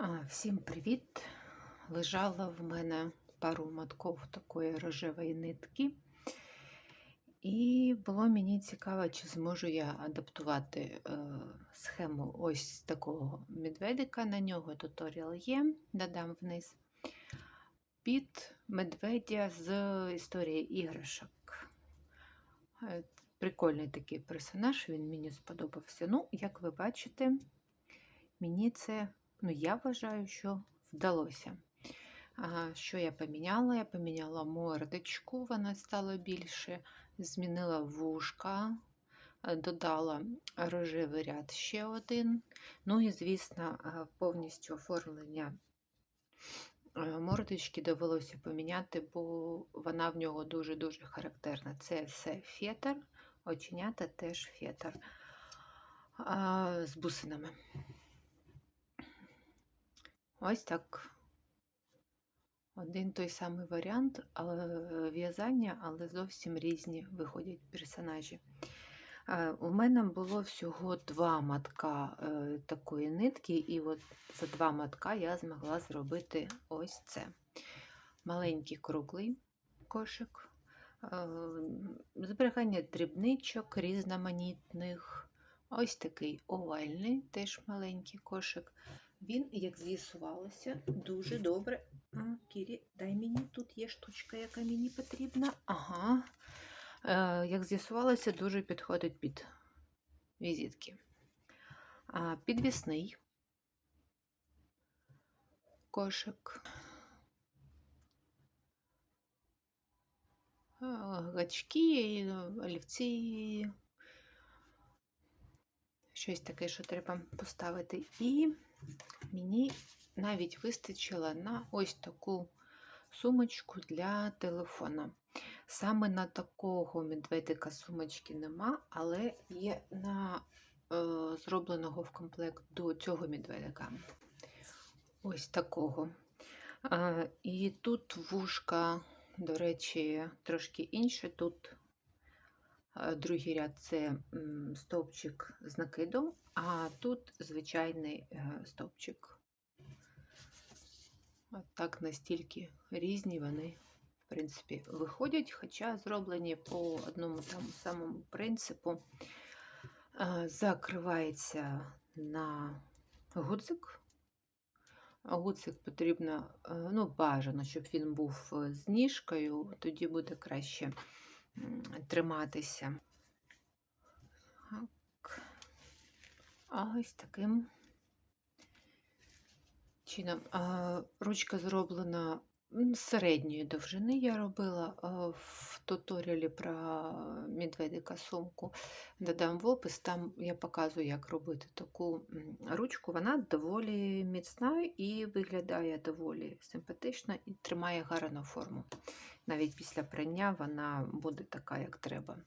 Всім привіт! Лежала в мене пару мотків такої рожевої нитки, і було мені цікаво, чи зможу я адаптувати схему ось такого медведика. На нього туторіал є, додам вниз, під медведя з історії іграшок. Прикольний такий персонаж, він мені сподобався. Ну, як ви бачите, мені це, я вважаю, що вдалося. Що я поміняла? Я поміняла мордочку, вона стала більше, змінила вушка, додала рожевий ряд ще один. Ну і, звісно, повністю оформлення мордочки довелося поміняти, бо вона в нього дуже-дуже характерна. Це все фетр, оченята теж фетр з бусинами. Ось так. Один той самий варіант в'язання, але зовсім різні виходять персонажі. У мене було всього 2 мотка такої нитки, і от за 2 мотка я змогла зробити ось це. Маленький круглий кошик, зберігання дрібничок різноманітних, ось такий овальний, теж маленький кошик. Він, як з'ясувалося, дуже добре. Кірі, дай мені, тут є штучка, яка мені потрібна. Ага. Як з'ясувалося, дуже підходить під візитки. Підвісний кошик. Гачки, олівці. Щось таке, що треба поставити. І мені навіть вистачило на ось таку сумочку для телефона. Саме на такого медведика сумочки нема, але є на зробленого в комплект до цього медведика. Ось такого. І тут вушка, до речі, трошки інше. Тут другий ряд це стовпчик з накидом, а тут звичайний стовпчик. От так настільки різні вони, в принципі, виходять, хоча зроблені по одному тому самому принципу. Закривається на гудзик. Гудзик потрібно, бажано, щоб він був з ніжкою, тоді буде краще триматися. Так. Ось таким чином. Ручка зроблена середньої довжини. Я робила в туторіалі про медведика сумку. Додам в опис, там я показую, як робити таку ручку. Вона доволі міцна і виглядає доволі симпатично і тримає гарну форму. Навіть після прання вона буде така, як треба.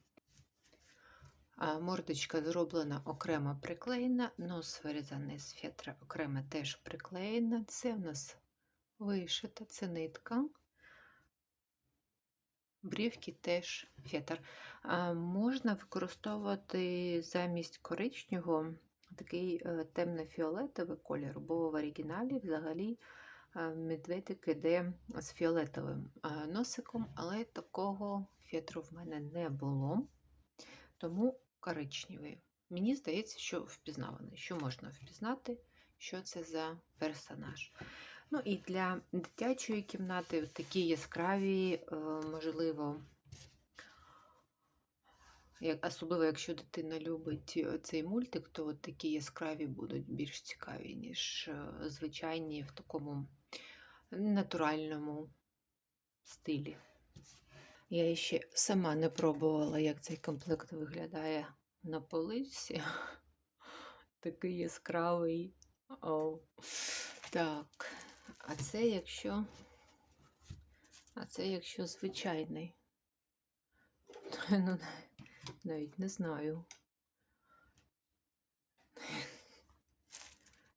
Мордочка зроблена окремо приклеєна, нос вирізаний з фетра окремо теж приклеєна. Це в нас вишита, це нитка. Брівки теж фетр. Можна використовувати замість коричневого такий темно-фіолетовий колір, бо в оригіналі взагалі медведик іде з фіолетовим носиком, але такого фетру в мене не було, тому коричневий. Мені здається, що впізнаваний, що можна впізнати, що це за персонаж. Ну і для дитячої кімнати такі яскраві, можливо, особливо якщо дитина любить цей мультик, то такі яскраві будуть більш цікаві, ніж звичайні в такому натуральному стилі. Я ще сама не пробувала, як цей комплект виглядає на поличці. Такий яскравий. Так, а це якщо звичайний. Ну, навіть не знаю.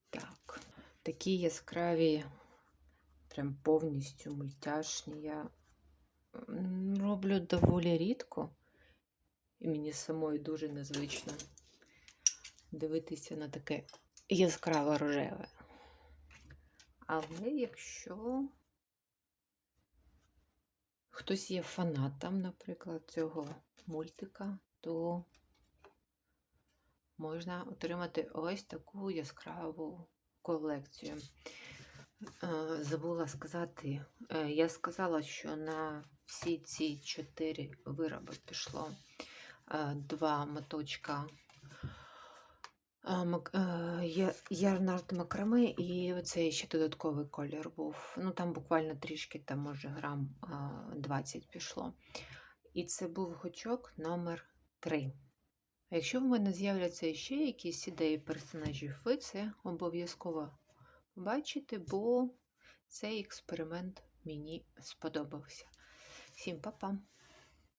Так, такі яскраві, прям повністю мультяшні. Я роблю доволі рідко, і мені самої дуже незвично дивитися на таке яскраво рожеве. Але якщо хтось є фанатом, наприклад, цього мультика, то можна отримати ось таку яскраву колекцію. Забула сказати, я сказала, що на всі ці 4 вироби пішло 2 моточка ярнард макраме, і оцей ще додатковий колір був. Ну, там буквально трішки, там може грам 20 пішло. І це був гачок номер 3. А якщо в мене з'являться ще якісь ідеї персонажів, ви це обов'язково побачите, бо цей експеримент мені сподобався. Всім па-па!